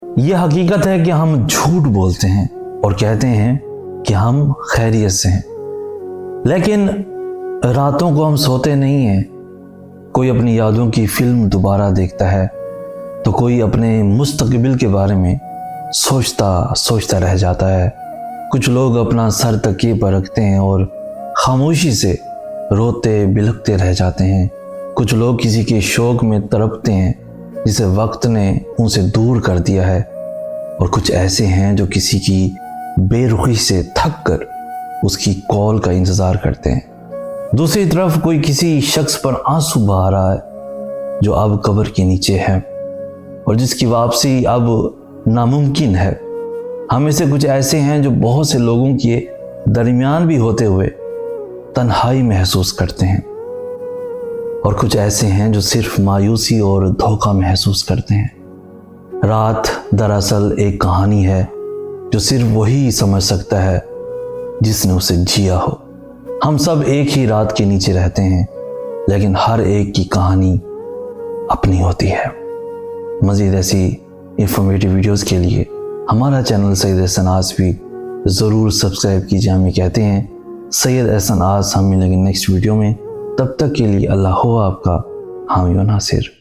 یہ حقیقت ہے کہ ہم جھوٹ بولتے ہیں اور کہتے ہیں کہ ہم خیریت سے ہیں، لیکن راتوں کو ہم سوتے نہیں ہیں۔ کوئی اپنی یادوں کی فلم دوبارہ دیکھتا ہے تو کوئی اپنے مستقبل کے بارے میں سوچتا رہ جاتا ہے۔ کچھ لوگ اپنا سر تکیے پر رکھتے ہیں اور خاموشی سے روتے بلکتے رہ جاتے ہیں۔ کچھ لوگ کسی کے شوق میں تڑپتے ہیں جسے وقت نے ان سے دور کر دیا ہے، اور کچھ ایسے ہیں جو کسی کی بے رخی سے تھک کر اس کی کال کا انتظار کرتے ہیں۔ دوسری طرف کوئی کسی شخص پر آنسو بہا رہا ہے جو اب قبر کے نیچے ہے اور جس کی واپسی اب ناممکن ہے۔ ہم میں سے کچھ ایسے ہیں جو بہت سے لوگوں کے درمیان بھی ہوتے ہوئے تنہائی محسوس کرتے ہیں، اور کچھ ایسے ہیں جو صرف مایوسی اور دھوکہ محسوس کرتے ہیں۔ رات دراصل ایک کہانی ہے جو صرف وہی سمجھ سکتا ہے جس نے اسے جیا ہو۔ ہم سب ایک ہی رات کے نیچے رہتے ہیں، لیکن ہر ایک کی کہانی اپنی ہوتی ہے۔ مزید ایسی انفارمیٹیو ویڈیوز کے لیے ہمارا چینل سید احسن آس بھی ضرور سبسکرائب کیجیے۔ ہمیں کہتے ہیں سید احسن آس۔ ہم ملیں گے نیکسٹ ویڈیو میں، تب تک کے لیے اللہ ہو آپ کا حامی و ناصر۔